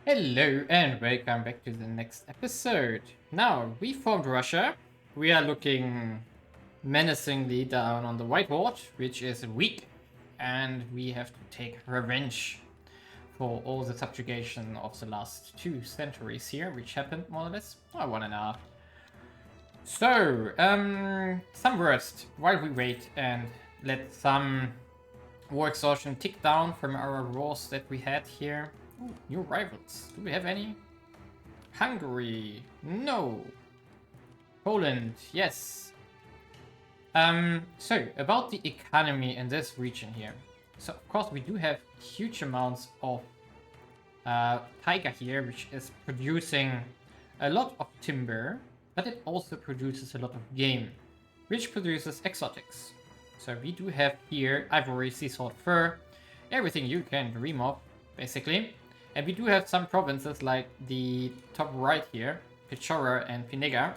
Hello and welcome back to the next episode. Now, we formed Russia. We are looking menacingly down on the White Horde, which is weak, and we have to take revenge for all the subjugation of the last 2 centuries here, which happened more or less, or 1.5. So, some words while we wait and let some war exhaustion tick down from our wars that we had here. Ooh, new rivals. Do we have any? Hungary. No. Poland. Yes. So, about the economy in this region here. So, of course, we do have huge amounts of taiga here, which is producing a lot of timber, but it also produces a lot of game, which produces exotics. So, we do have here ivory, sea salt, fur, everything you can dream of, basically. And we do have some provinces like the top right here, Pechora and Pinega,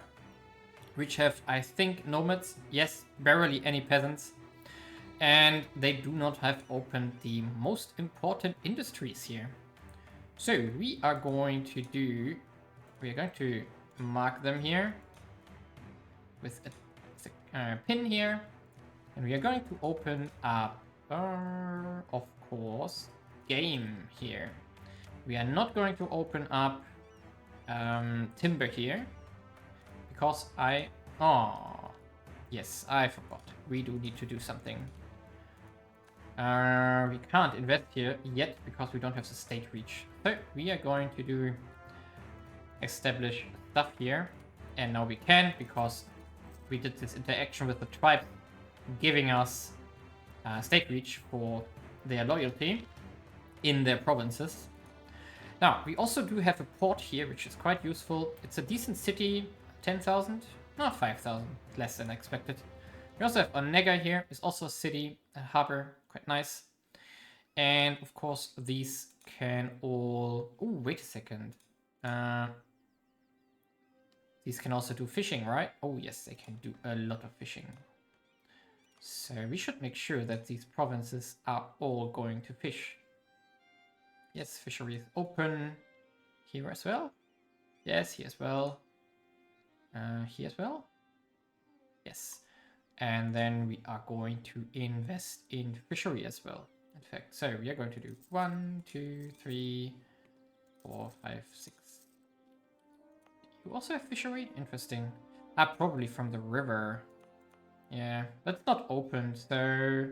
which have, I think, nomads. Yes, barely any peasants. And they do not have opened the most important industries here. So we are going to mark them here with a pin here. And we are going to open up, of course, game here. We are not going to open up timber here because yes, I forgot. We do need to do something. We can't invest here yet because we don't have the state reach. So we are going to establish stuff here, and now we can because we did this interaction with the tribe, giving us state reach for their loyalty in their provinces. Now, we also do have a port here, which is quite useful. It's a decent city, 10,000? No, 5,000, less than expected. We also have Onega here, it's also a city, a harbor, quite nice. And, of course, these can all... Oh, wait a second. These can also do fishing, right? Oh, yes, they can do a lot of fishing. So we should make sure that these provinces are all going to fish. Yes, fishery is open here as well. Yes, here as well. Here as well. Yes. And then we are going to invest in fishery as well. In fact, so we are going to do 1, 2, 3, 4, 5, 6. You also have fishery? Interesting. Probably from the river. Yeah, that's not open, so...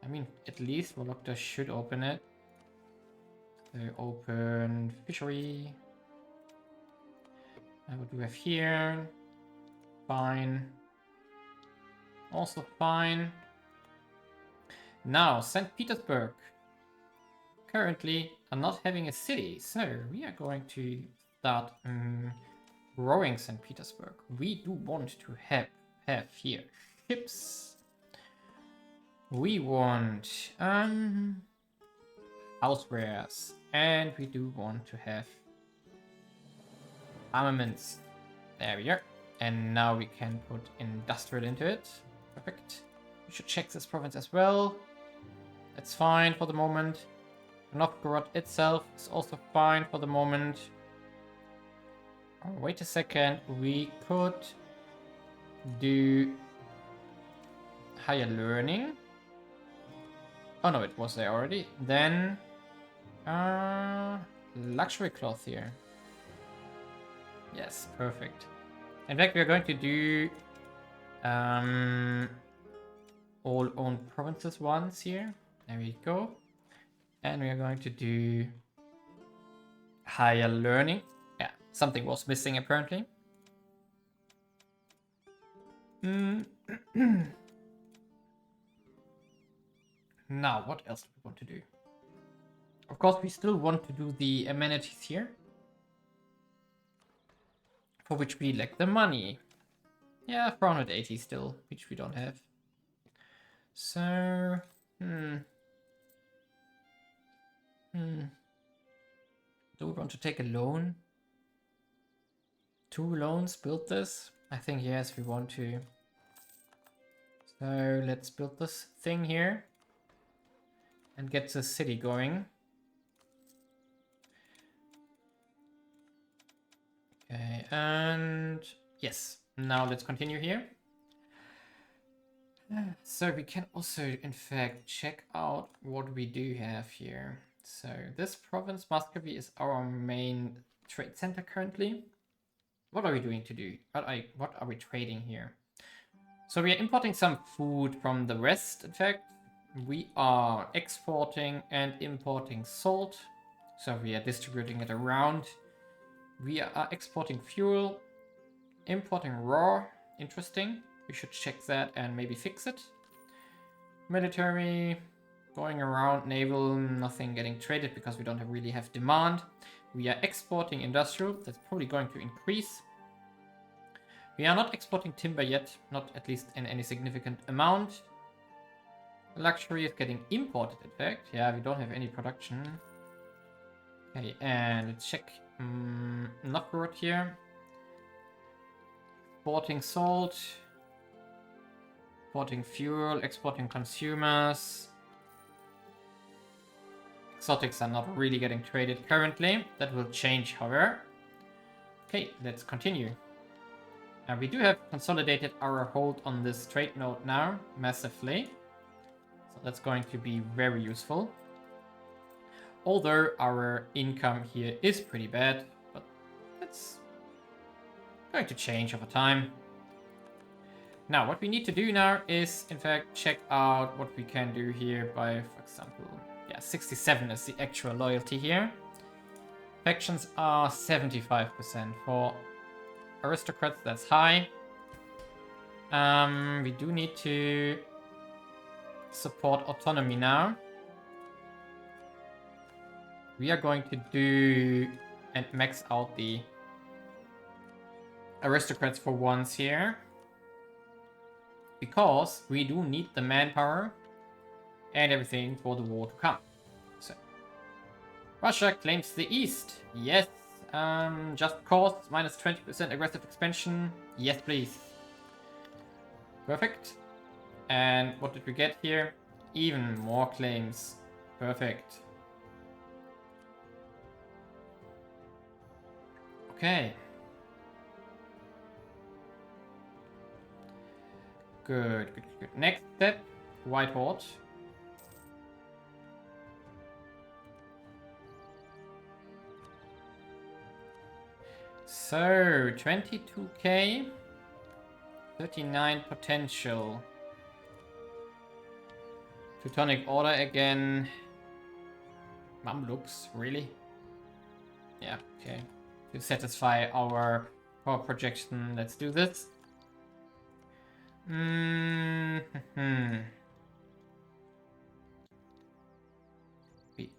I mean, at least Volokta should open it. So open fishery. What do we have here? Fine. Also fine. Now, St. Petersburg. Currently are not having a city, so we are going to start growing St. Petersburg. We do want to have here ships. We want housewares. And we do want to have armaments. There we are. And now we can put industrial into it. Perfect. We should check this province as well. That's fine for the moment. Novgorod itself is also fine for the moment. Oh, wait a second. We could do higher learning. Oh no, it was there already. Then luxury cloth here. Yes, perfect. In fact, we are going to do all owned provinces once here. There we go. And we are going to do higher learning. Yeah, something was missing apparently. Now, what else do we want to do? Of course, we still want to do the amenities here, for which we lack the money. Yeah, 480 still, which we don't have. So, do we want to take a loan? 2 loans, build this? I think yes, we want to. So let's build this thing here and get the city going. Okay, and yes, now let's continue here. So we can also, in fact, check out what we do have here. So this province, Muscovy, is our main trade center currently. What are we doing to do? What are we trading here? So we are importing some food from the west, in fact. We are exporting and importing salt. So we are distributing it around. We are exporting fuel, importing raw. Interesting. We should check that and maybe fix it. Military, going around. Naval, nothing getting traded because we don't really have demand. We are exporting industrial. That's probably going to increase. We are not exporting timber yet, not at least in any significant amount. Luxury is getting imported, in fact. Yeah, we don't have any production. Okay, and let's check Novgorod here. Exporting salt. Exporting fuel, exporting consumers. Exotics are not really getting traded currently. That will change, however. Okay, let's continue. Now we do have consolidated our hold on this trade node now, massively. So that's going to be very useful. Although our income here is pretty bad, but that's going to change over time. Now, what we need to do now is, in fact, check out what we can do here by, for example, yeah, 67 is the actual loyalty here. Factions are 75%. For aristocrats, that's high. We do need to support autonomy now. We are going to do and max out the aristocrats for once here. Because we do need the manpower and everything for the war to come. So, Russia claims the east. Yes. Just cause minus 20% aggressive expansion. Yes, please. Perfect. And what did we get here? Even more claims. Perfect. Okay. Good. Next step, White Horde. So, 22k, 39 potential. Teutonic Order again. Mamluks, really? Yeah, okay. To satisfy our power projection, let's do this. We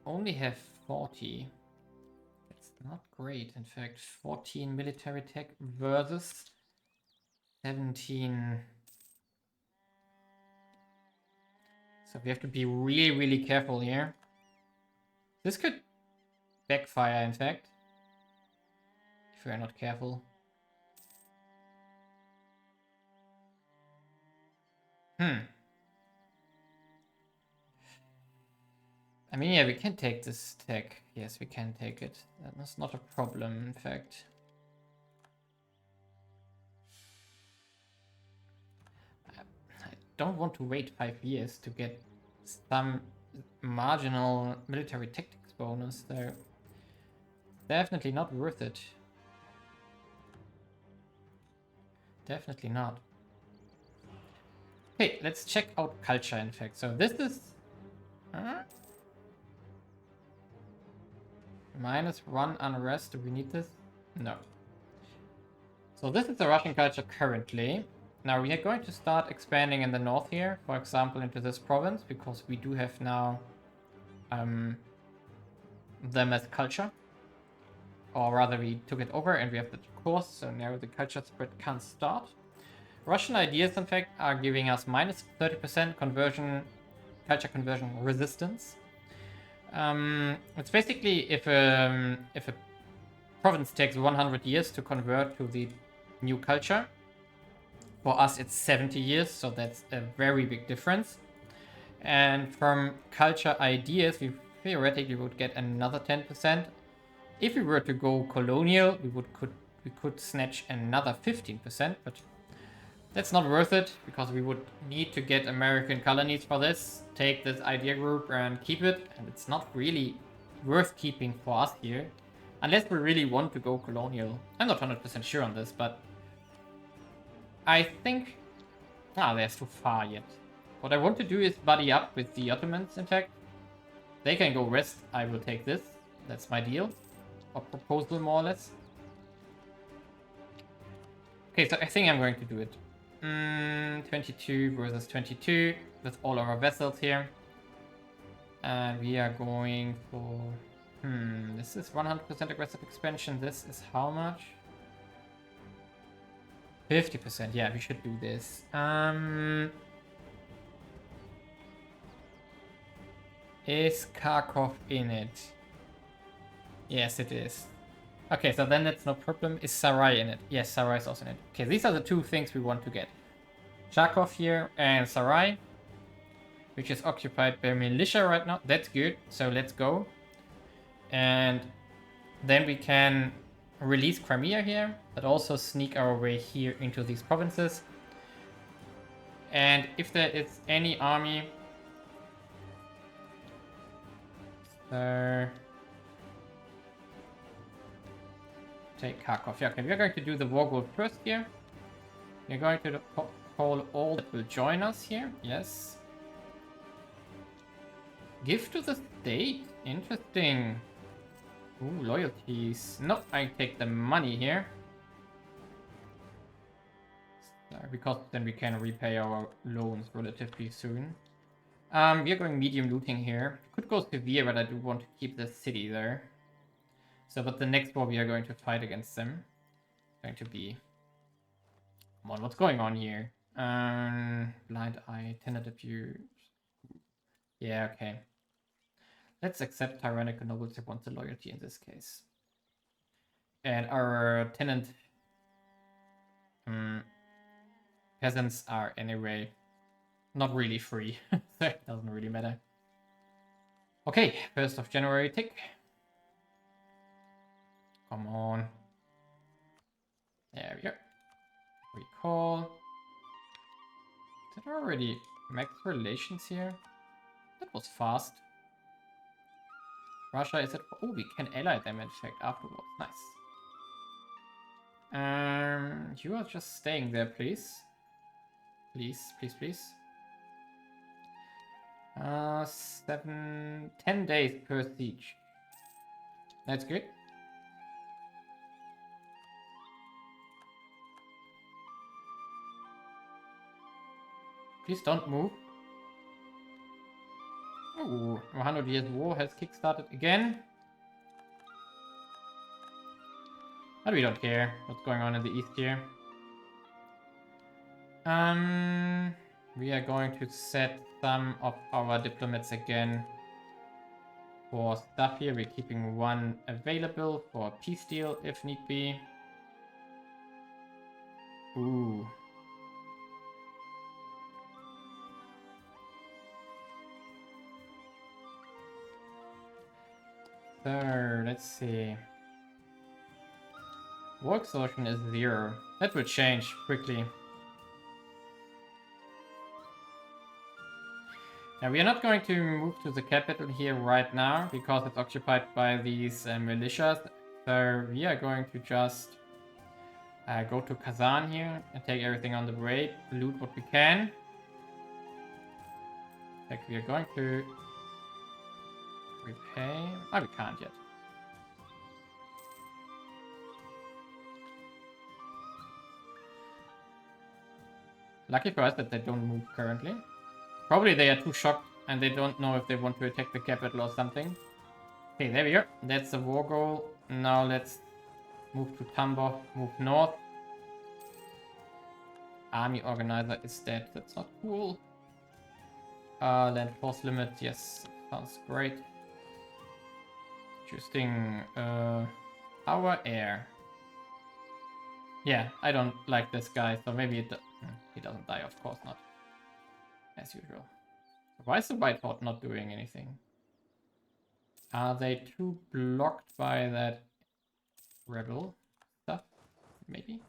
only have 40. That's not great. In fact, 14 military tech versus 17. So we have to be really, really careful here. This could backfire, in fact, if we are not careful. I mean, yeah, we can take this tech. Yes, we can take it. That's not a problem, in fact. I don't want to wait 5 years to get some marginal military tactics bonus, though. Definitely not worth it. Definitely not. Okay, let's check out culture, in fact. So this is... -1 unrest. Do we need this? No. So this is the Russian culture currently. Now we are going to start expanding in the north here, for example, into this province, because we do have now them as culture. Or rather, we took it over and we have the course, so now the culture spread can start. Russian ideas, in fact, are giving us -30% conversion, culture conversion resistance. It's basically if a province takes 100 years to convert to the new culture. For us, it's 70 years, so that's a very big difference. And from culture ideas, we theoretically would get another 10%. If we were to go colonial, we we could snatch another 15%, but that's not worth it, because we would need to get American colonies for this, take this idea group and keep it, and it's not really worth keeping for us here, unless we really want to go colonial. I'm not 100% sure on this, but I think... Ah, there's too far yet. What I want to do is buddy up with the Ottomans, in fact. They can go west, I will take this. That's my deal. Or proposal, more or less. Okay, so I think I'm going to do it. 22 versus 22 with all our vessels here. And we are going for... this is 100% aggressive expansion. This is how much? 50%. Yeah, we should do this. Is Kharkov in it? Yes, it is. Okay, so then that's no problem. Is Sarai in it? Yes, Sarai is also in it. Okay, these are the two things we want to get. Kharkov here and Sarai, which is occupied by militia right now. That's good. So let's go. And then we can release Crimea here, but also sneak our way here into these provinces. And if there is any army... take Kharkov. Yeah, okay, we are going to do the war goal first here. We're going to call all that will join us here. Yes. Give to the state. Interesting. Ooh, loyalties. No, I take the money here. Because then we can repay our loans relatively soon. We are going medium looting here. Could go severe, but I do want to keep the city there. So, but the next war we are going to fight against them. Going to be... Come on, what's going on here? Blind eye, tentative view. Yeah, okay. Let's accept tyrannical nobles that want the loyalty in this case. And our tenant peasants are anyway not really free. So it doesn't really matter. Okay, 1st of January tick. Come on. There we go. Recall. Did I already max relations here? That was fast. Russia is at... Oh, we can ally them in fact afterwards. Nice. You are just staying there, please. Please, please, please. 10 days per siege. That's good. Please don't move. Oh, 100 Years War has kickstarted again. But we don't care what's going on in the east here. We are going to set some of our diplomats again for stuff here. We're keeping one available for a peace deal if need be. Ooh. So, let's see. War exhaustion is 0. That will change quickly. Now, we are not going to move to the capital here right now because it's occupied by these militias. So, we are going to just go to Kazan here and take everything on the way, loot what we can. Like, we are going to repay. Oh, we can't yet. Lucky for us that they don't move currently. Probably they are too shocked and they don't know if they want to attack the capital or something. Okay, there we go. That's the war goal. Now let's move to Tambov, move north. Army organizer is dead. That's not cool. Land force limit. Yes, sounds great. Interesting. Our air. Yeah, I don't like this guy, so maybe he doesn't die. Of course not. As usual. Why is the White Horde not doing anything? Are they too blocked by that rebel stuff? maybe.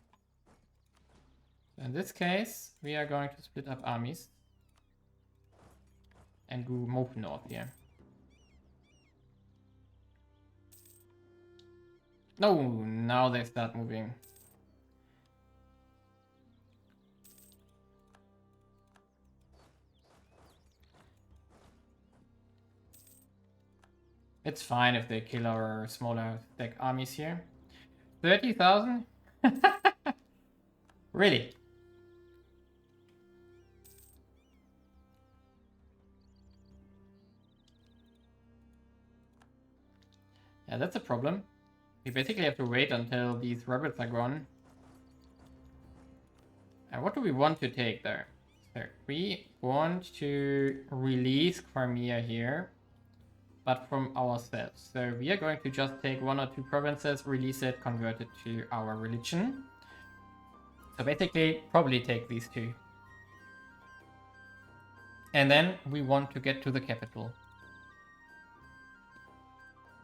In this case, we are going to split up armies and go move north here. No, now they start moving. It's fine if they kill our smaller deck armies here. 30,000? Really? Yeah, that's a problem. We basically have to wait until these rebels are gone. And what do we want to take there? So we want to release Crimea here, but from ourselves. So we are going to just take 1 or 2 provinces, release it, convert it to our religion. So basically, probably take these 2. And then we want to get to the capital.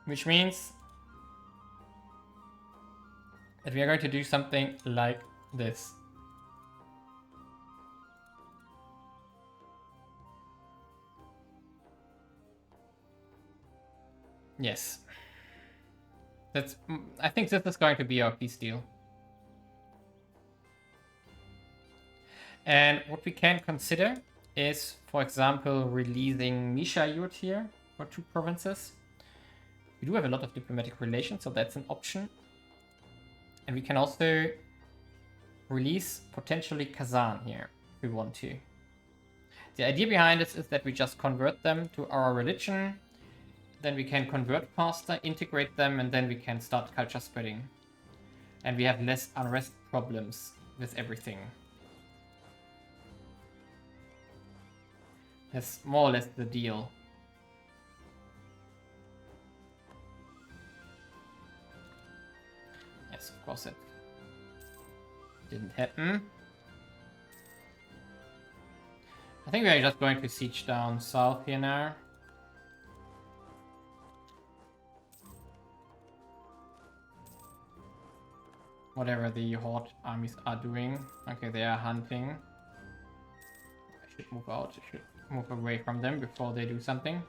Which means that we are going to do something like this. Yes. I think this is going to be our peace deal. And what we can consider is, for example, releasing MEIOU here for 2 provinces. We do have a lot of diplomatic relations, so that's an option. And we can also release potentially Kazan here if we want to. The idea behind this is that we just convert them to our religion. Then we can convert faster, integrate them, and then we can start culture spreading. And we have less unrest problems with everything. That's more or less the deal. Yes, of course it didn't happen. I think we are just going to siege down south here now. Whatever the Horde armies are doing. Okay, they are hunting. I should move out. I should move away from them before they do something.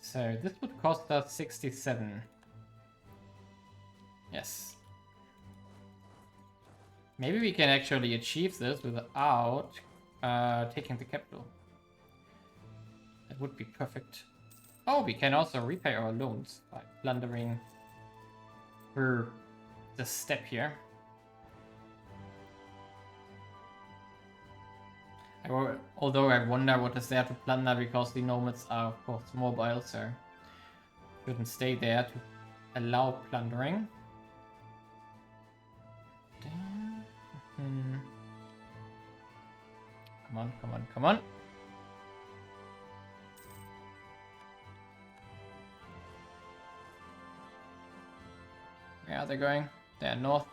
So this would cost us 67. Yes. Maybe we can actually achieve this without taking the capital. That would be perfect. Oh, we can also repay our loans by plundering through the step here. Although I wonder what is there to plunder, because the nomads are of course mobile, so shouldn't stay there to allow plundering. Come on, come on, come on. Where are they going? They're north.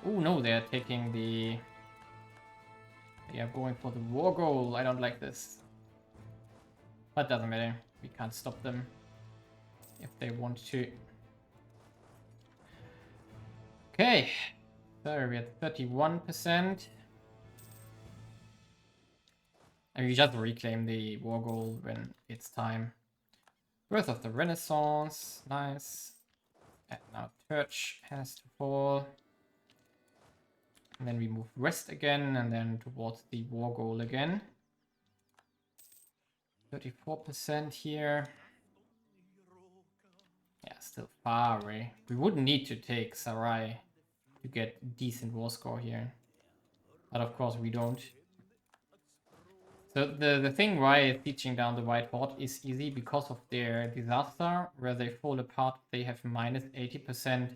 Oh no, they're taking the... They are going for the war goal. I don't like this. But doesn't matter. We can't stop them if they want to. Okay. So we're at 31%. And we just reclaim the war goal when it's time. Birth of the Renaissance. Nice. And now Church has to fall. And then we move west again, and then towards the war goal again. 34% here. Yeah, still far away. We wouldn't need to take Sarai to get decent war score here. But of course we don't. So the thing why teaching down the White Horde is easy because of their disaster, where they fall apart, they have minus 80%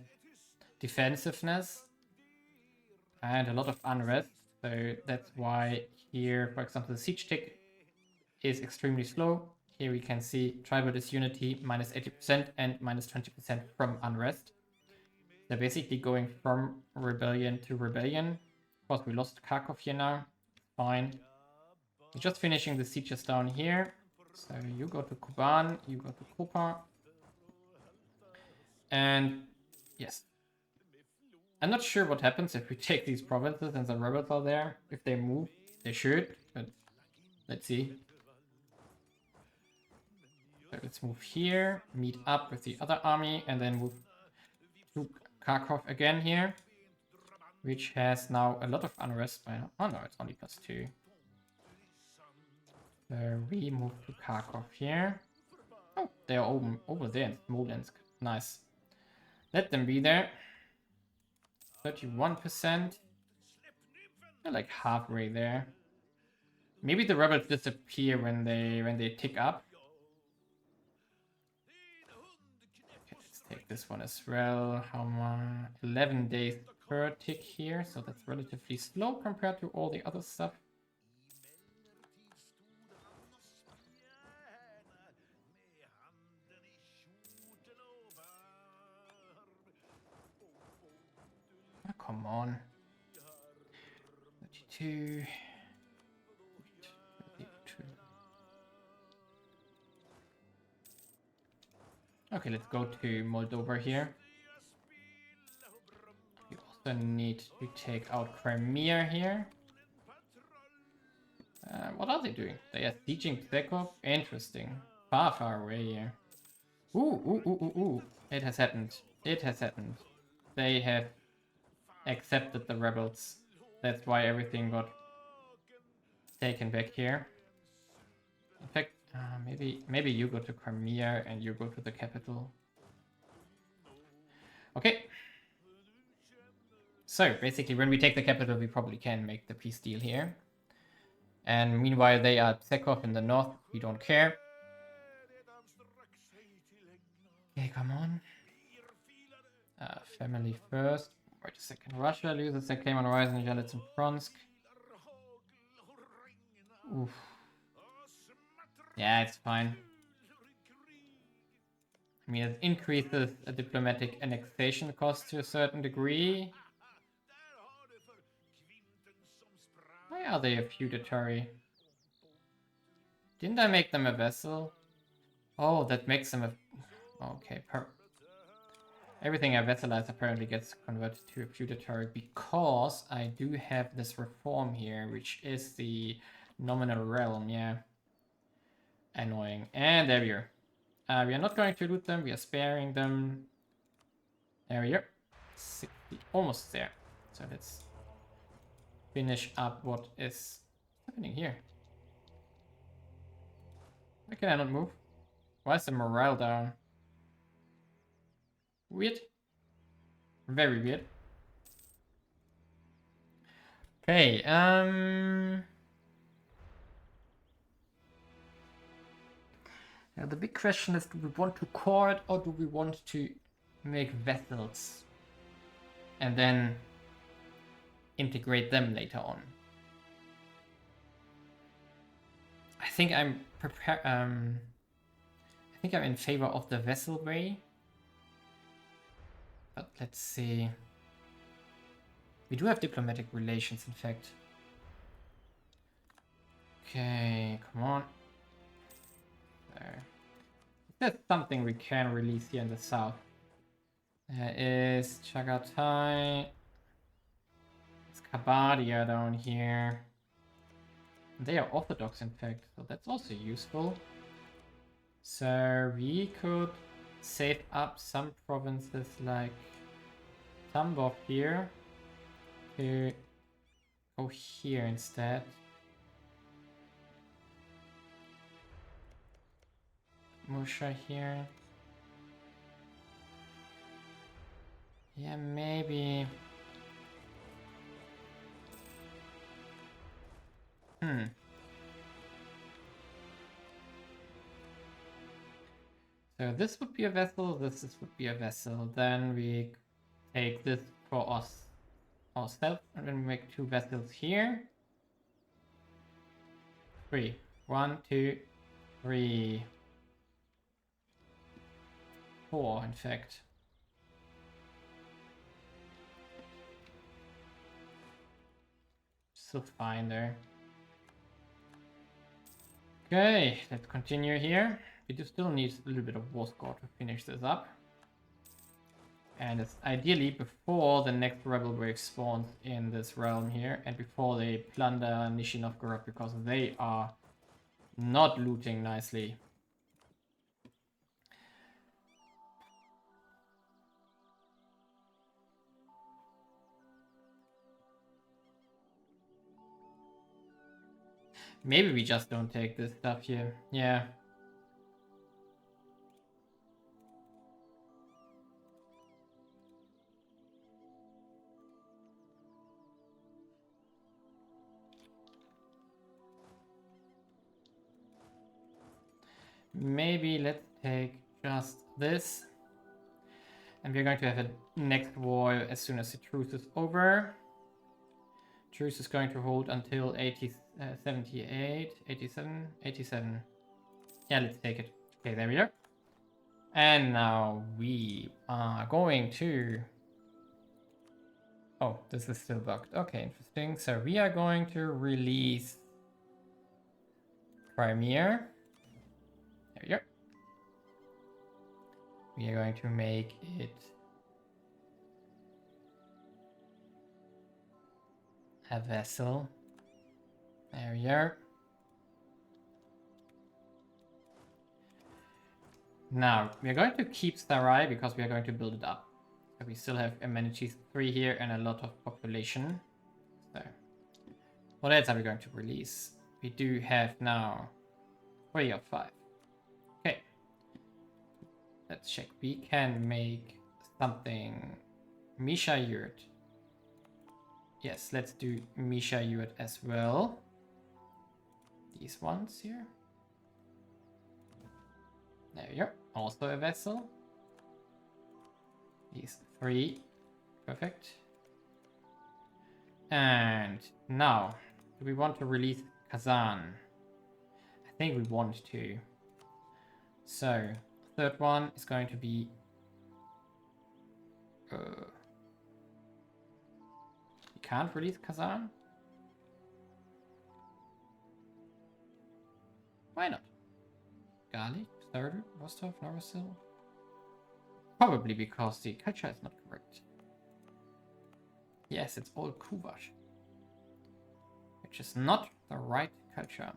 defensiveness and a lot of unrest. So that's why here, for example, the siege tick is extremely slow. Here we can see tribal disunity minus 80% and minus 20% from unrest. They're basically going from rebellion to rebellion. Of course, we lost Kharkov here now. Fine. We're just finishing the sieges down here. So you go to Kuban, you go to Kopa. And yes. I'm not sure what happens if we take these provinces and the rebels are there. If they move, they should, but let's see. So let's move here, meet up with the other army, and then move to Kharkov again here, which has now a lot of unrest by now. Oh no, it's only +2. So we move to Kharkov here. Oh, they are over there in Smolensk. Nice. Let them be there. 31%. They're like halfway there. Maybe the rebels disappear when they tick up. Okay, let's take this one as well. How much? 11 days per tick here, so that's relatively slow compared to all the other stuff. Oh, come on. 32. Okay, let's go to Moldova here. We also need to take out Crimea here. What are they doing? They are sieging Pskov? Interesting. Far, far away here. Ooh. It has happened. It has happened. They have accepted the rebels. That's why everything got taken back here. In fact, maybe you go to Crimea and you go to the capital. Okay. So basically, when we take the capital, we probably can make the peace deal here. And meanwhile, they are Pskov in the north. We don't care. Okay, come on. Family first. Wait a second. Russia loses their claim on Horizon, Yelets and Bronsk. Oof. Yeah, it's fine. I mean, it increases a diplomatic annexation cost to a certain degree. Why are they a feudatory? Didn't I make them a vassal? Oh, that makes them a... Okay, everything I vassalize apparently gets converted to a feudatory because I do have this reform here, which is the nominal realm, yeah. Annoying. And there we are. We are not going to loot them, we are sparing them. There we are. 60, almost there. So let's finish up what is happening here. Why can I not move? Why is the morale down? Weird. Very weird. Okay, now the big question is, do we want to core it or do we want to make vassals and then integrate them later on? I think I'm prepared. I think I'm in favor of the vassal way. But let's see. We do have diplomatic relations, in fact. Okay, come on. There. That's something we can release here in the south. There is Chagatai. It's Kabadia down here. They are Orthodox, in fact, so that's also useful. So we could save up some provinces like Tambov here to go here instead. Musha here. Yeah, maybe. So this would be a vessel, this would be a vessel. Then we take this for us ourselves, and then we make 2 vessels here. 3. 1, 2, 3. 4, in fact. Still fine there. Okay, let's continue here. We do still need a little bit of war score to finish this up. And it's ideally before the next rebel wave spawns in this realm here and before they plunder Nizhny Novgorod, because they are not looting nicely. Maybe we just don't take this stuff here. Yeah. Maybe let's take just this. And we're going to have a next war as soon as the truce is over. Truce is going to hold until 78, 87, 87. Yeah, let's take it. Okay, there we are. And now we are going to... Oh, this is still bugged. Okay, interesting. So we are going to release Crimea. There we go. We are going to make it a vessel. There we are. Now, we are going to keep Sarai because we are going to build it up. So we still have amenities 3 here and a lot of population. So, what else are we going to release? We do have now 3 of 5. Okay. Let's check. We can make something MEIOU. Yes, let's do MEIOU as well. These ones here. There we go. Also a vessel. These 3. Perfect. And now, do we want to release Kazan? I think we want to. So, third one is going to be... we can't release Kazan? Why not? Garlic, Starter, Rostov, Novosil? Probably because the culture is not correct. Yes, it's all Kuvash, which is not the right culture.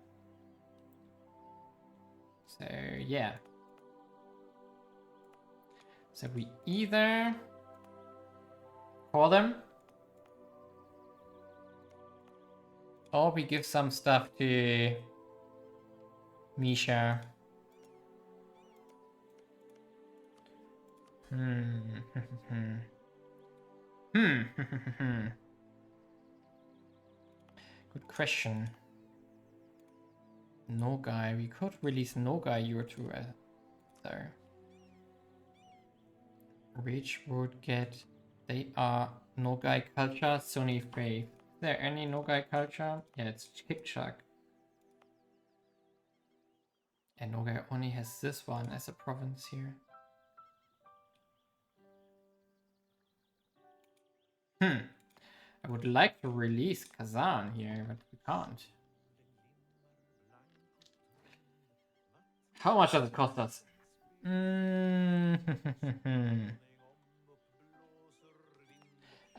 So, yeah. So we either call them, or we give some stuff to Misha. Good question. Nogai. We could release Nogai U2 there. Which would get... They are Nogai culture, Sunni faith. Is there any Nogai culture? Yeah, it's Kipchak. And Nogai only has this one as a province here. I would like to release Kazan here, but we can't. How much does it cost us? I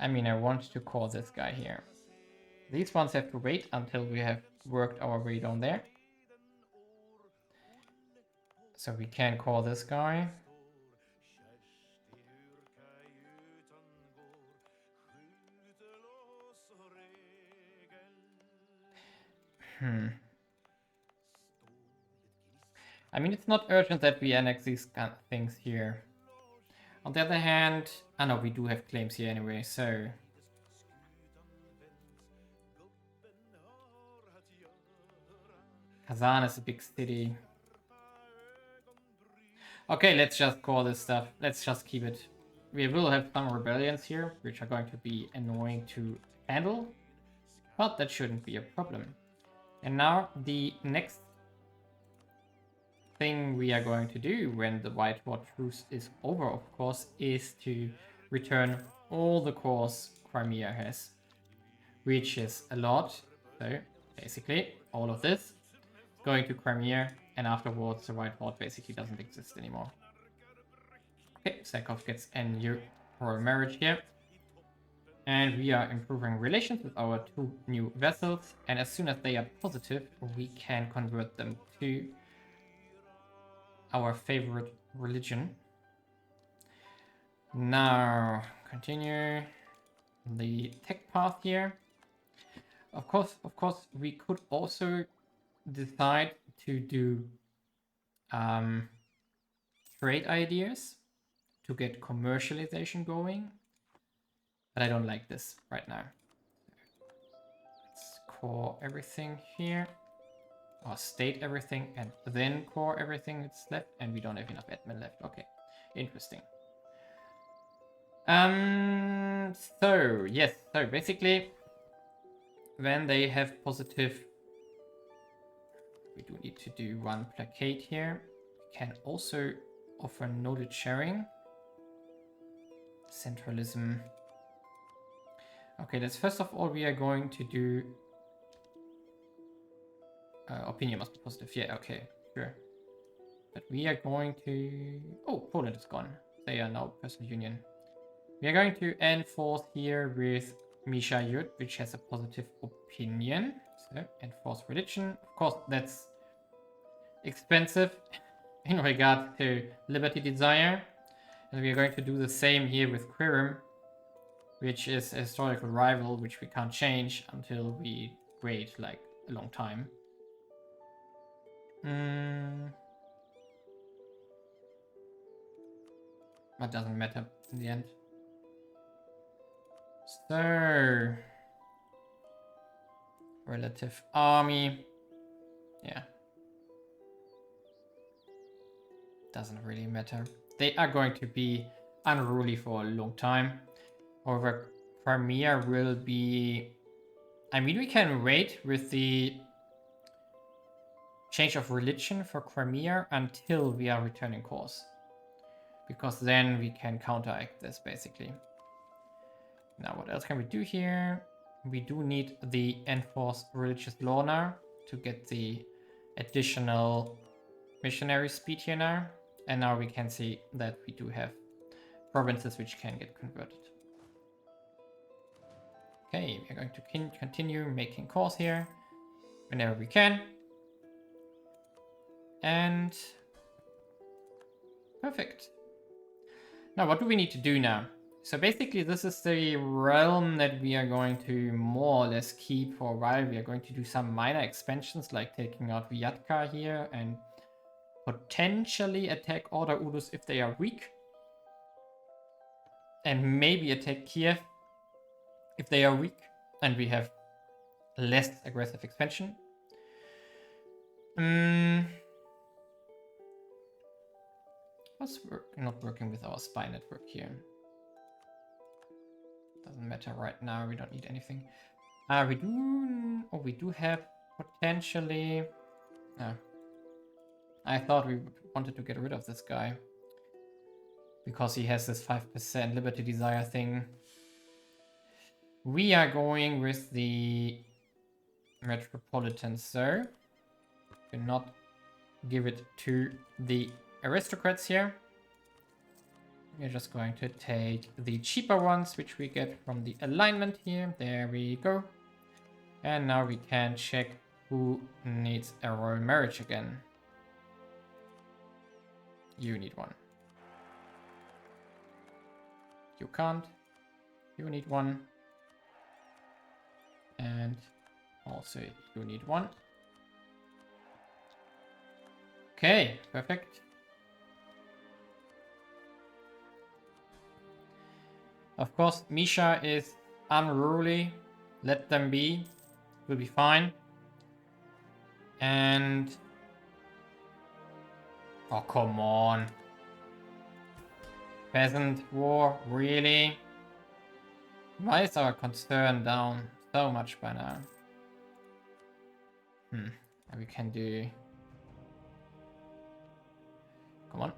mean, I want to call this guy here. These ones have to wait until we have worked our way down there. So we can call this guy. I mean, it's not urgent that we annex these kind of things here. On the other hand, I know we do have claims here anyway, so... Kazan is a big city. Okay, let's just call this stuff. Let's just keep it. We will have some rebellions here, which are going to be annoying to handle. But that shouldn't be a problem. And now the next thing we are going to do when the White War truce is over, of course, is to return all the cores Crimea has, which is a lot. So basically all of this. going to Crimea, and afterwards the White Horde basically doesn't exist anymore. Okay, Sakov gets a new royal marriage here. And we are improving relations with our 2 new vessels, and as soon as they are positive, we can convert them to our favorite religion. Now, continue the tech path here. Of course, we could also decide to do trade ideas to get commercialization going, but I don't like this right now. Let's core everything here, or state everything, and then core everything that's left, and we don't have enough admin left. Okay, interesting. So yes, so basically, when they have positive, we do need to do 1 placate here. We can also offer knowledge sharing. Centralism. Okay, let's first of all, we are going to do opinion must be positive. Yeah, okay, sure. But we are going to... Oh, Poland is gone. They are now personal union. We are going to enforce here with MEIOU, which has a positive opinion. So, enforce religion. Of course, that's expensive in regard to liberty desire. And we are going to do the same here with Quirum, which is a historical rival, which we can't change until we wait like a long time. That doesn't matter in the end. So, relative army. Yeah. Doesn't really matter. They are going to be unruly for a long time. However, Crimea will be... I mean, we can wait with the change of religion for Crimea until we are returning course. Because then we can counteract this, basically. Now, what else can we do here? We do need the enforced religious law now to get the additional missionary speed here now. And now we can see that we do have provinces which can get converted. Okay, we're going to continue making calls here whenever we can. And perfect. Now, what do we need to do now? So basically, this is the realm that we are going to more or less keep for a while. We are going to do some minor expansions, like taking out Vyatka here and potentially attack Order Udus if they are weak. And maybe attack Kiev if they are weak and we have less aggressive expansion. What's not working with our spy network here? Doesn't matter right now, we don't need anything. We do have potentially... I thought we wanted to get rid of this guy. Because he has this 5% liberty desire thing. We are going with the Metropolitan, sir. Do not give it to the aristocrats here. We're just going to take the cheaper ones, which we get from the alignment here. There we go. And now we can check who needs a royal marriage again. You need one. You can't. You need one. And also you need one. Okay, perfect. Of course, Misha is unruly. Let them be. Will be fine. And... oh, come on. Peasant war, really? Why is our concern down so much by now? We can do... come on.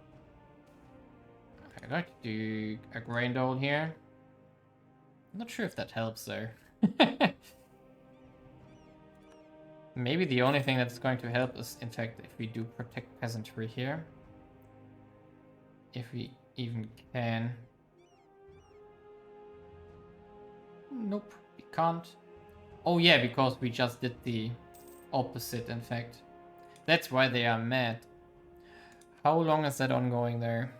I'd like to do a grain dole here. I'm not sure if that helps though. Maybe the only thing that's going to help is, in fact, if we do protect peasantry here. If we even can. Nope, we can't. Oh yeah, because we just did the opposite, in fact. That's why they are mad. How long is that ongoing there?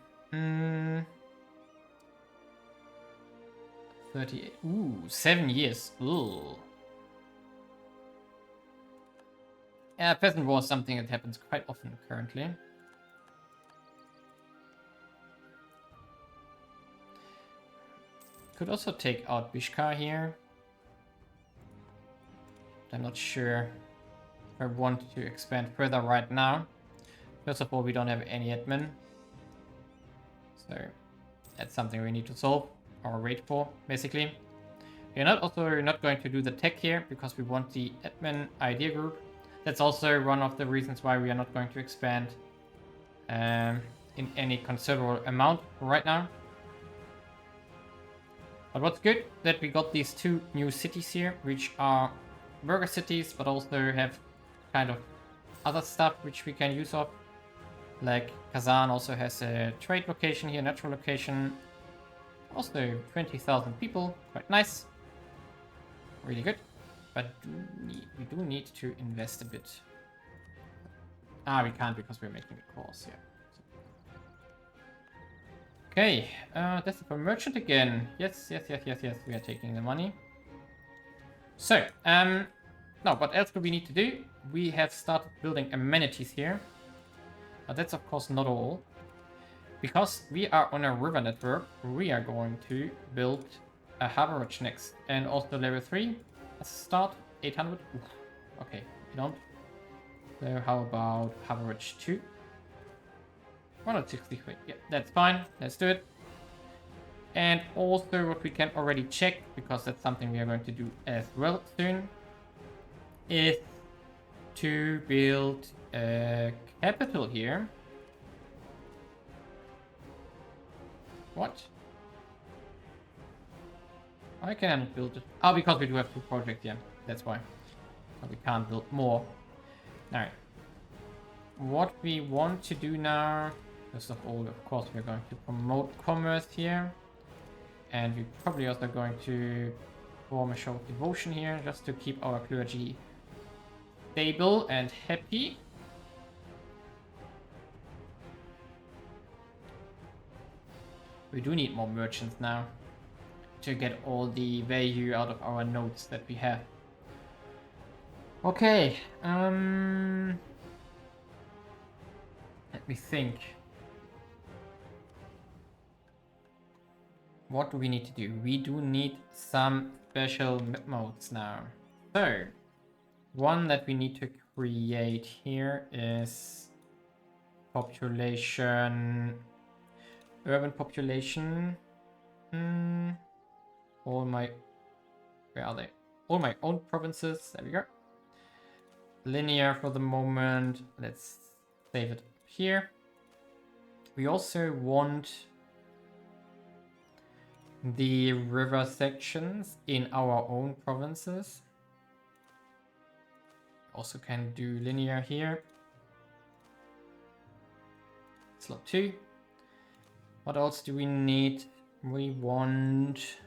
38. Ooh, 7 years. Ooh. Yeah, peasant war is something that happens quite often currently. Could also take out Bishkar here. I'm not sure if I want to expand further right now. First of all, we don't have any admin. So that's something we need to solve or wait for, basically. We're not going to do the tech here because we want the admin idea group. That's also one of the reasons why we are not going to expand in any considerable amount right now. But what's good that we got these 2 new cities here, which are burger cities, but also have kind of other stuff which we can use of. Like Kazan also has a trade location here, natural location. Also 20,000 people, quite nice. Really good. But we do need to invest a bit. We can't because we're making a course, yeah. Okay, that's for merchant again. Yes, we are taking the money. So, now what else do we need to do? We have started building amenities here. But that's of course not all. Because we are on a river network, we are going to build a harborage next. And also level 3. Let's start 800. Oof. Okay, we don't. So how about harborage 2? 163. Yeah, that's fine. Let's do it. And also what we can already check, because that's something we are going to do as well soon, is to build a capital here. What? Why can I not build it? Oh, because we do have 2 projects, yeah. That's why. So we can't build more. Alright. What we want to do now, first of all, of course, we're going to promote commerce here. And we're probably also going to form a show of devotion here, just to keep our clergy stable and happy. We do need more merchants now to get all the value out of our nodes that we have. Okay, let me think. What do we need to do? We do need some special modes now. So, one that we need to create here is population, urban population. Where are they? All my own provinces. There we go. Linear for the moment. Let's save it here. We also want the river sections in our own provinces. Also can do linear here. Slot 2. What else do we need? We want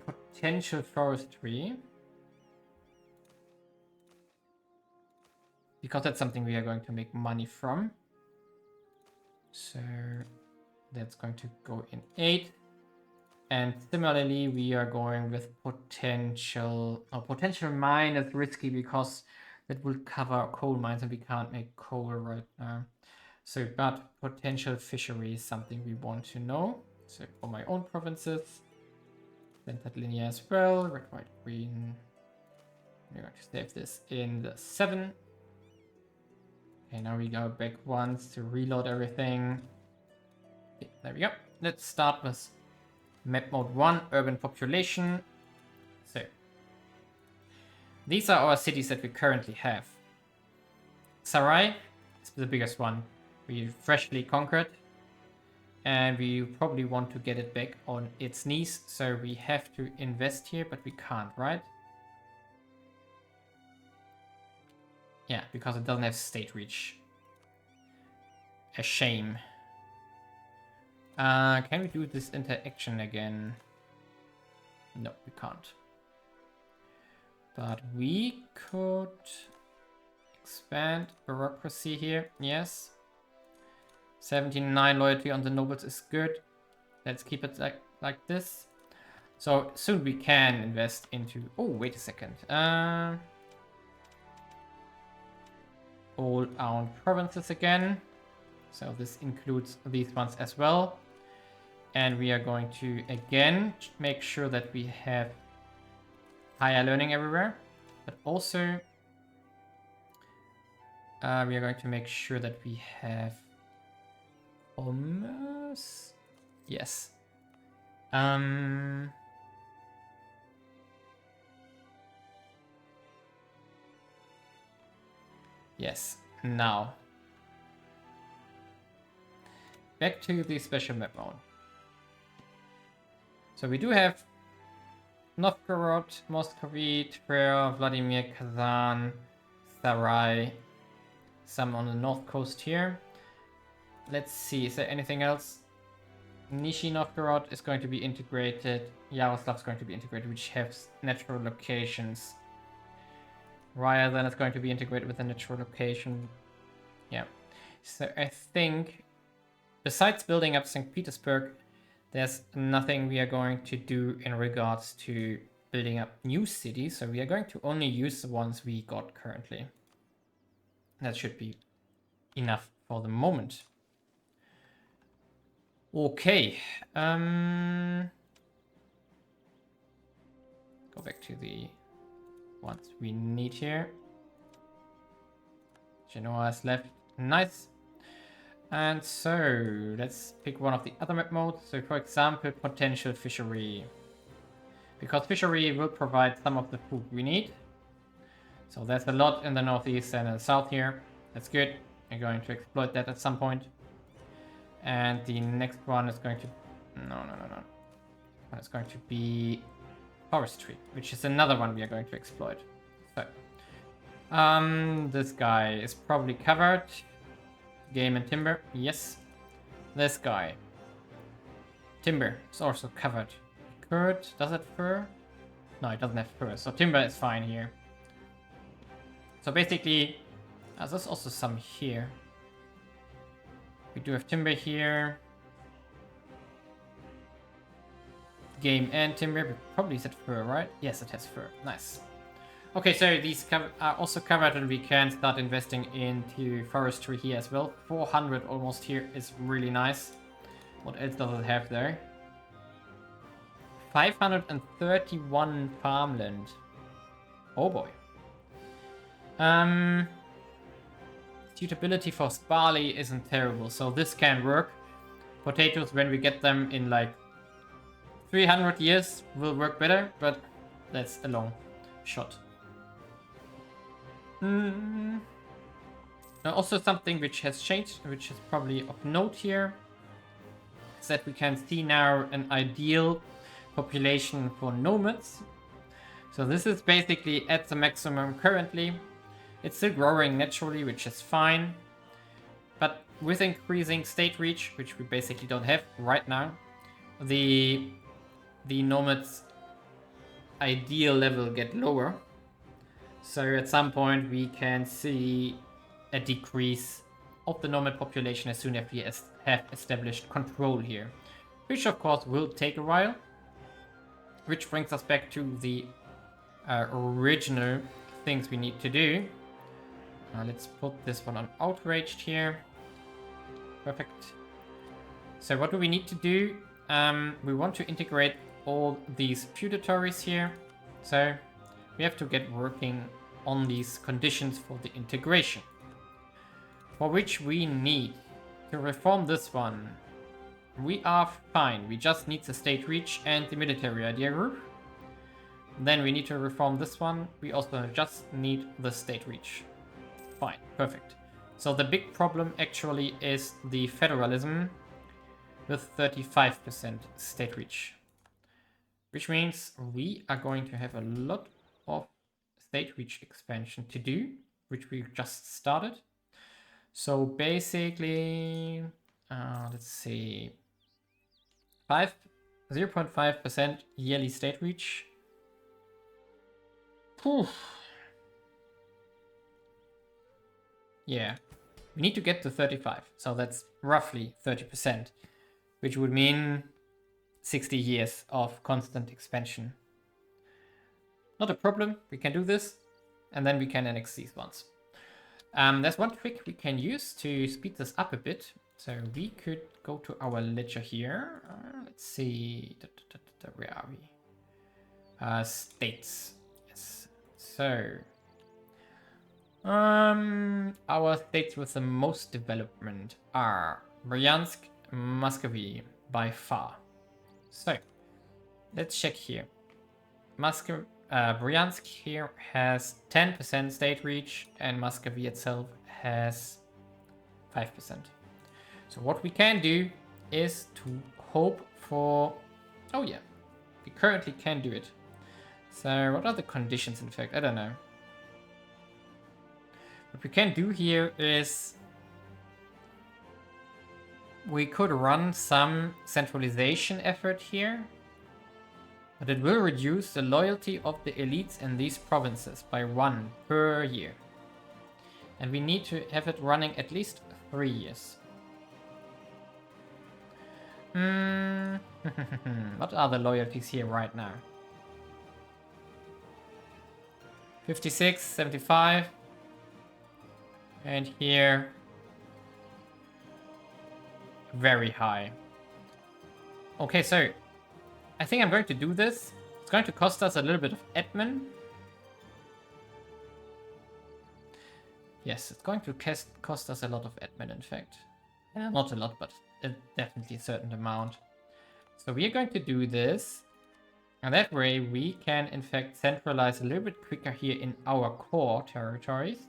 potential forestry, because that's something we are going to make money from. So that's going to go in 8. And similarly, we are going with potential. Potential mine is risky because that will cover coal mines and we can't make coal right now. So, but potential fishery is something we want to know. So for my own provinces, then that linear as well. Red, white, green. We're going to save this in the 7. Okay, now we go back once to reload everything. Okay, there we go. Let's start with map mode 1, urban population. So, these are our cities that we currently have. Sarai is the biggest one we freshly conquered. And we probably want to get it back on its knees, so we have to invest here, but we can't, right? Yeah, because it doesn't have state reach. A shame. Can we do this interaction again? No, we can't. But we could expand bureaucracy here, yes. 79 loyalty on the nobles is good. Let's keep it like this. So soon we can invest into... Oh, wait a second. All owned provinces again. So this includes these ones as well. And we are going to again make sure that we have higher learning everywhere. But also we are going to make sure that we have commerce. Yes. Yes. Now back to the special map mode. So we do have Novgorod, Muscovy, Tver, Vladimir, Kazan, Sarai, some on the north coast here. Let's see, is there anything else? Nizhny Novgorod is going to be integrated. Yaroslav's going to be integrated, which has natural locations. Ryazan is going to be integrated with a natural location. Yeah. So I think, besides building up St. Petersburg, there's nothing we are going to do in regards to building up new cities. So we are going to only use the ones we got currently. That should be enough for the moment. Okay. Go back to the ones we need here. Genoa is left. Nice. And so let's pick one of the other map modes. So for example, potential fishery. Because fishery will provide some of the food we need. So there's a lot in the northeast and the south here. That's good. We're going to exploit that at some point. And the next one is going to... No. It's going to be forestry, which is another one we are going to exploit. So, this guy is probably covered. Game and timber, yes. This guy. Timber is also covered. Curd, does it fur? No, it doesn't have fur, so timber is fine here. So basically, there's also some here. We do have timber here. Game and timber, but probably is it fur, right? Yes, it has fur. Nice. Okay, so these are also covered and we can start investing into forestry here as well. 400 almost here is really nice. What else does it have there? 531 farmland. Oh boy. Suitability for barley isn't terrible, so this can work. Potatoes, when we get them in like 300 years, will work better, but that's a long shot. Also something which has changed, which is probably of note here, is that we can see now an ideal population for nomads. So this is basically at the maximum currently. It's still growing naturally, which is fine. But with increasing state reach, which we basically don't have right now, the nomads ideal level get lower. So at some point we can see a decrease of the nomad population as soon as we have established control here. Which of course will take a while. Which brings us back to the original things we need to do. Let's put this one on outraged here. Perfect. So what do we need to do? We want to integrate all these feudatories here. So we have to get working on these conditions for the integration. For which we need to reform this one. We are fine. We just need the state reach and the military idea group. Then we need to reform this one. We also just need the state reach. Fine, perfect. So the big problem actually is the federalism, with 35% state reach. Which means we are going to have a lot of state reach expansion to do, which we just started. So basically, let's see, 0.5% yearly state reach. Whew. Yeah, we need to get to 35, so that's roughly 30%, which would mean 60 years of constant expansion. Not a problem, we can do this, and then we can annex these ones. There's one trick we can use to speed this up a bit. So we could go to our ledger here. Let's see, where are we? States, yes. So, our states with the most development are Bryansk, Muscovy by far. So, let's check here. Bryansk here has 10% state reach, and Muscovy itself has 5%. So what we can do is to hope for... Oh yeah, we currently can do it. So what are the conditions in fact? I don't know. What we can do here is we could run some centralization effort here, but it will reduce the loyalty of the elites in these provinces by 1 per year. And we need to have it running at least 3 years. What are the loyalties here right now? 56, 75. And here, very high. Okay, so I think I'm going to do this. It's going to cost us a little bit of admin. Yes, it's going to cost us a lot of admin, in fact. Not a lot, but definitely a certain amount. So we are going to do this. And that way we can, in fact, centralize a little bit quicker here in our core territories.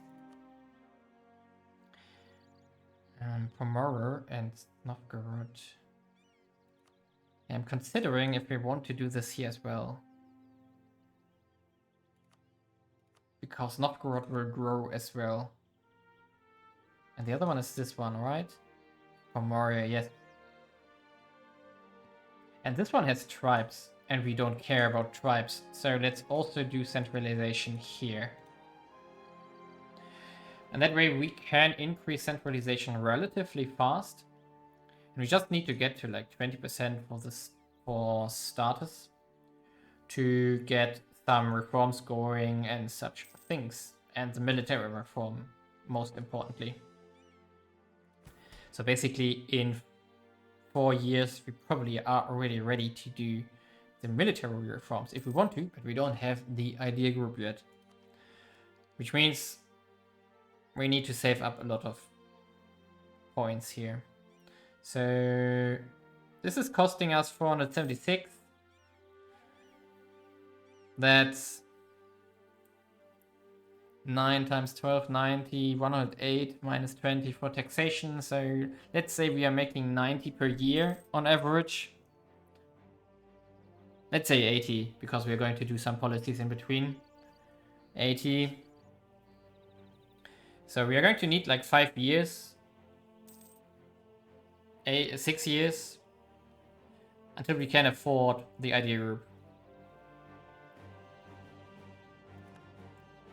Pomoror and Novgorod. I'm considering if we want to do this here as well. Because Novgorod will grow as well. And the other one is this one, right? Pomoria, yes. And this one has tribes, and we don't care about tribes. So let's also do centralization here. And that way we can increase centralization relatively fast. And we just need to get to like 20% for starters to get some reforms going and such things. And the military reform, most importantly. So basically in 4 years, we probably are already ready to do the military reforms if we want to, but we don't have the idea group yet. Which means we need to save up a lot of points here. So this is costing us 476. That's 9 times 12, 90, 108 minus 20 for taxation. So let's say we are making 90 per year on average. Let's say 80, because we're going to do some policies in between. 80. So we are going to need like 5 years. 6 years. Until we can afford the idea group.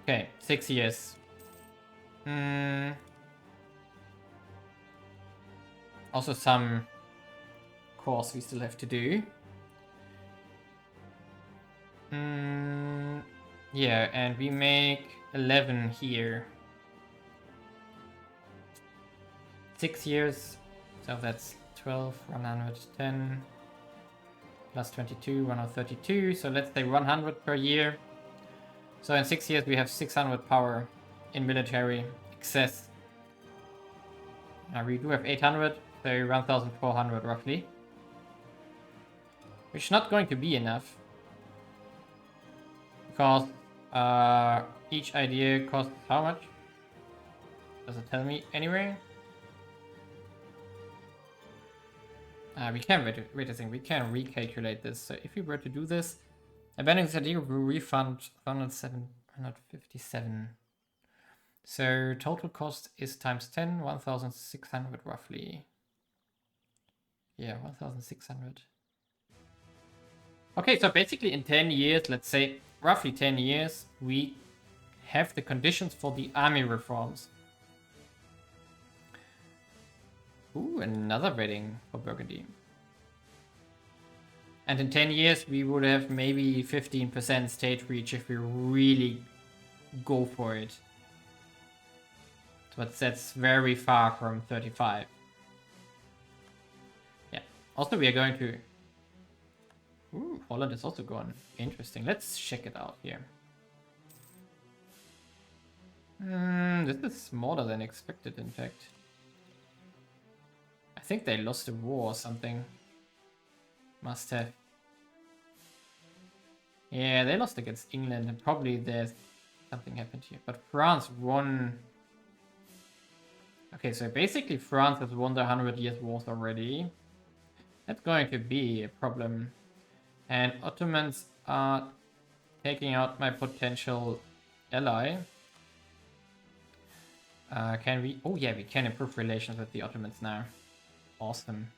Okay, 6 years. Also some course we still have to do. Yeah, and we make 11 here. 6 years. So that's 12, 110. Plus 22, 132. So let's say 100 per year. So in 6 years we have 600 power in military excess. We do have 800, so 1,400 roughly. Which is not going to be enough. Because each idea costs how much? Does it tell me anywhere? We can, wait a second, we can recalculate this. So if we were to do this, abandoning this idea will refund 157. So total cost is times 10, 1,600 roughly. Yeah, 1,600. Okay, so basically in 10 years, let's say roughly 10 years, we have the conditions for the army reforms. Ooh, another wedding for Burgundy. And in 10 years, we would have maybe 15% state reach if we really go for it. But that's very far from 35. Yeah. Also, we are going to... Ooh, Holland is also gone. Interesting. Let's check it out here. This is smaller than expected, in fact. I think they lost a war or something. Must have. Yeah, they lost against England, and probably there's something happened here. But France won... Okay, so basically France has won the 100 Years' Wars already. That's going to be a problem. And Ottomans are taking out my potential ally. Can we... Oh yeah, we can improve relations with the Ottomans now. Awesome.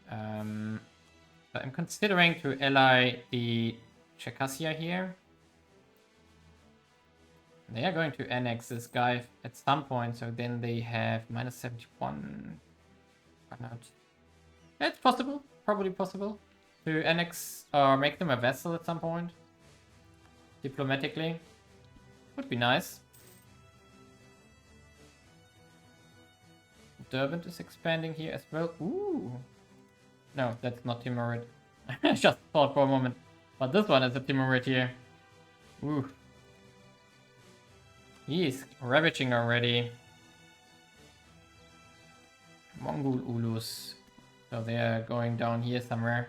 But I'm considering to ally the Czechoslovakia here. They are going to annex this guy at some point, so then they have minus 71. Why not? It's possible, probably possible, to annex or make them a vassal at some point. Diplomatically. Would be nice. Derbent is expanding here as well. Ooh. No, that's not Timurid. I just thought for a moment. But this one is a Timurid here. Ooh. He's ravaging already. Mongol Ulus. So they are going down here somewhere.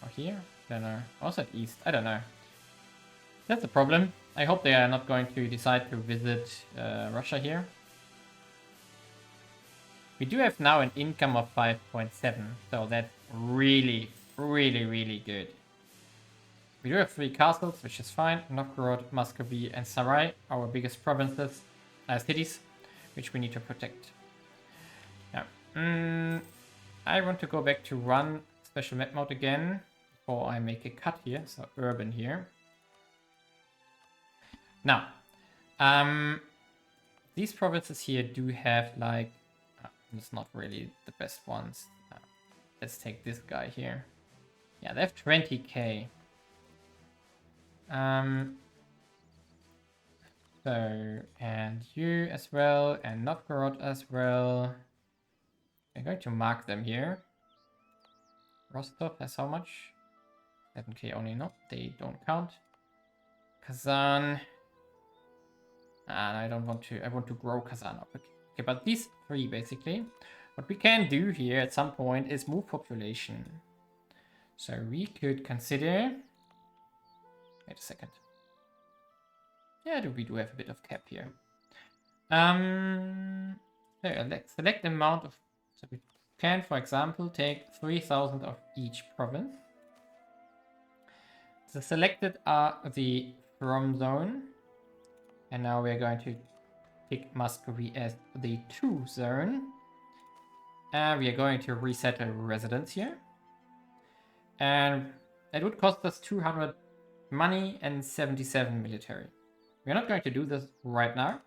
Or here? I don't know. Also at east. I don't know. That's a problem. I hope they are not going to decide to visit Russia here. We do have now an income of 5.7. So that's really, really, really good. We do have 3 castles, which is fine. Novgorod, Muscovy, and Sarai, our biggest provinces, cities, which we need to protect. Yeah. I want to go back to run special map mode again before I make a cut here. So urban here. Now, these provinces here do have like, it's not really the best ones. Let's take this guy here. Yeah, they have 20k. So, and you as well, and Novgorod as well. I'm going to mark them here. Rostov has how much? 7k only, no, they don't count. Kazan. I don't want to, I want to grow Kazan up. Okay, but these 3 basically. What we can do here at some point is move population. So we could consider... Wait a second. Yeah, we do have a bit of cap here. So let's select the amount of... So we can, for example, take 3,000 of each province. The selected are the from zone. And now we're going to pick Muscovy as the to zone. And we are going to reset a residence here. And it would cost us 200 money and 77 military. We're not going to do this right now.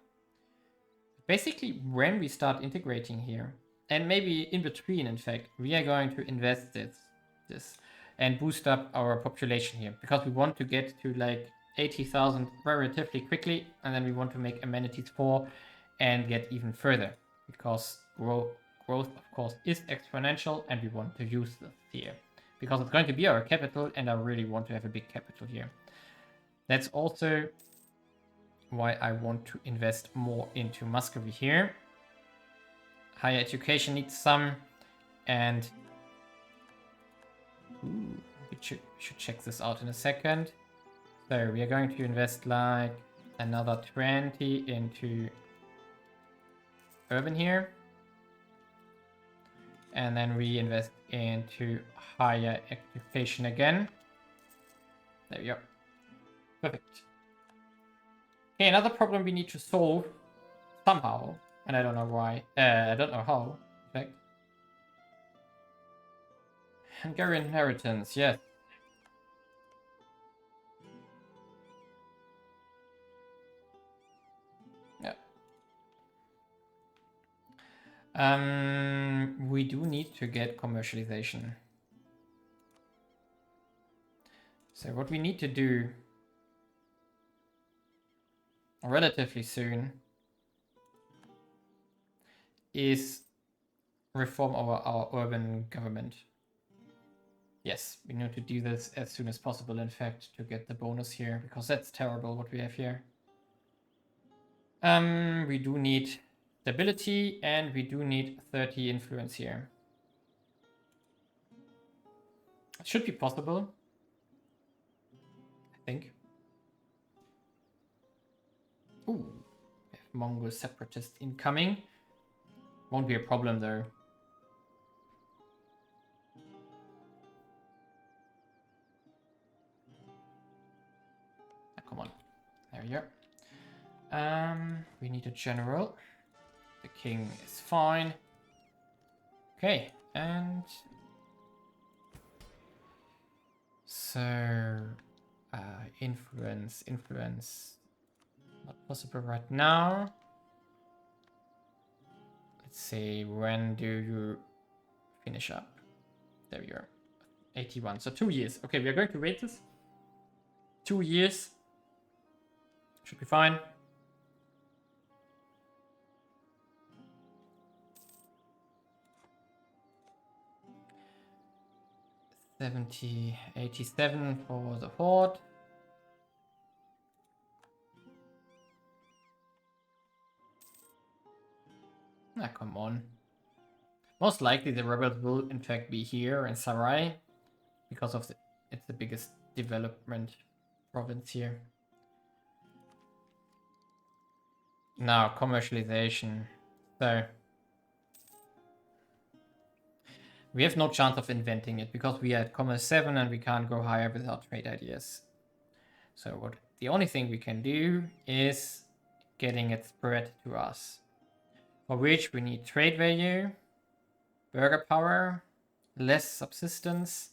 Basically, when we start integrating here, and maybe in between, in fact, we are going to invest this and boost up our population here, because we want to get to like 80,000 relatively quickly, and then we want to make amenities 4 and get even further, because growth of course is exponential, and we want to use this here because it's going to be our capital, and I really want to have a big capital here. That's also why I want to invest more into Muscovy here. Higher education needs some, and we should check this out in a second. So we are going to invest like another 20 into urban here. And then reinvest into higher education again. There we go. Perfect. Okay, another problem we need to solve somehow, and I don't know why. I don't know how. In fact, Hungarian inheritance. Yes. Yeah. We do need to get commercialization. So what we need to do relatively soon is reform our urban government. Yes, we need to do this as soon as possible, in fact, to get the bonus here, because that's terrible what we have here. We do need stability, and we do need 30 influence here. It should be possible, I think. Ooh, we have Mongol separatist incoming. Won't be a problem though. Come on, there we go. We need a general. The king is fine. Okay, and so influence, not possible right now. Let's see, when do you finish up? There we go, 81. So 2 years. Okay, we are going to wait this. 2 years should be fine. 87 for the Horde. Ah, come on. Most likely the rebels will in fact be here in Sarai, because of it's the biggest development province here. Now commercialization. So we have no chance of inventing it because we are at commerce 7 and we can't go higher without trade ideas. So what the only thing we can do is getting it spread to us. For which we need trade value, burger power, less subsistence,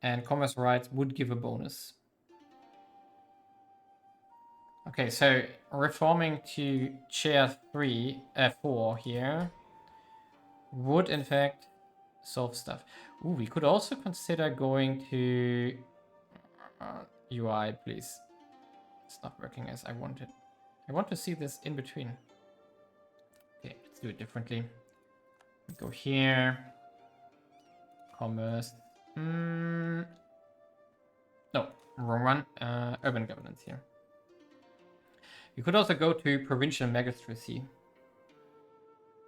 and commerce rights would give a bonus. Okay, so reforming to chair 4 here would in fact solve stuff. Ooh, we could also consider going to UI, please. It's not working as I wanted. I want to see this in between. Okay, let's do it differently. We go here. Commerce. No, wrong one. Urban governance here. You could also go to provincial magistracy.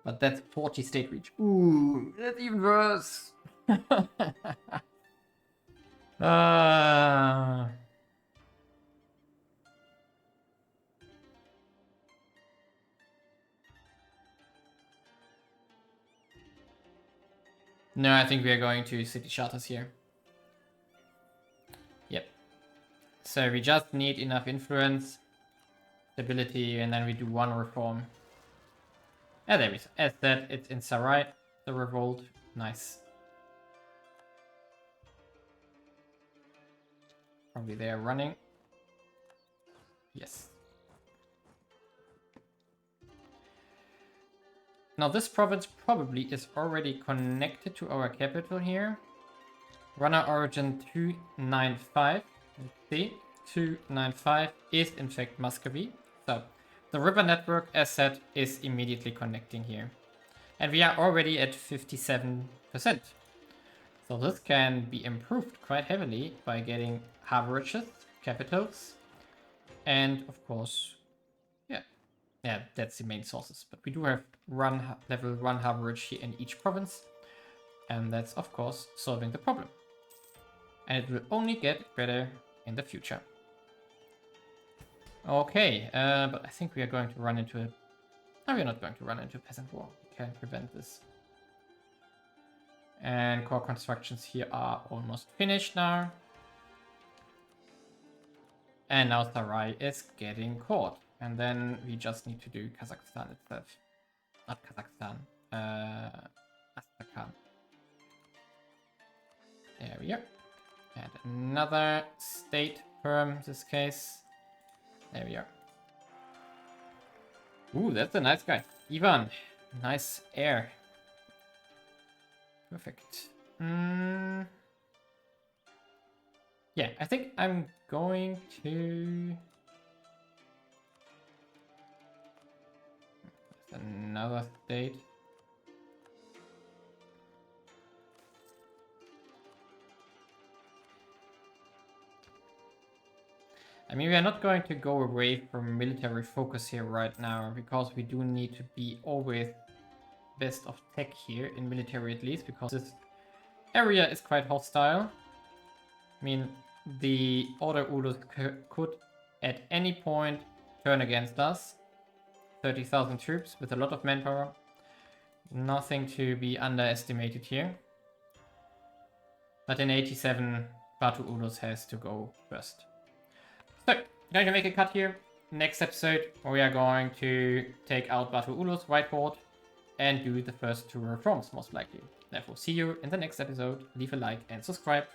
But that's 40 state reach. Ooh, that's even worse. No, I think we are going to city charters here. Yep. So we just need enough influence, stability, and then we do one reform. Yeah, there we go. As said, it's in Sarai, the revolt. Nice. Probably they are running. Yes. Now this province probably is already connected to our capital here. Runner origin 295. Let's see. 295 is in fact Muscovy. So the river network, as said, is immediately connecting here. And we are already at 57%. So this can be improved quite heavily by getting haverages, capitals, and of course, yeah, that's the main sources. But we do have level 1 haverage here in each province. And that's, of course, solving the problem. And it will only get better in the future. Okay, but I think we are going to run into a... No, we're not going to run into a peasant war. We can prevent this. And core constructions here are almost finished now. And now Sarai is getting caught. And then we just need to do Kazakhstan itself. Not Kazakhstan. Astrakhan. There we go. And another state perm in this case. There we are. Ooh, that's a nice guy. Ivan. Nice air. Perfect. Yeah, I think I'm going to... Another state. I mean, we are not going to go away from military focus here right now, because we do need to be always best of tech here, in military at least, because this area is quite hostile. I mean, the Order Ulus could at any point turn against us. 30,000 troops with a lot of manpower. Nothing to be underestimated here. But in 87, Batu Ulus has to go first. So, going to make a cut here. Next episode, we are going to take out Batu Ulus, White Horde, and do the first two reforms, most likely. Therefore, see you in the next episode. Leave a like and subscribe.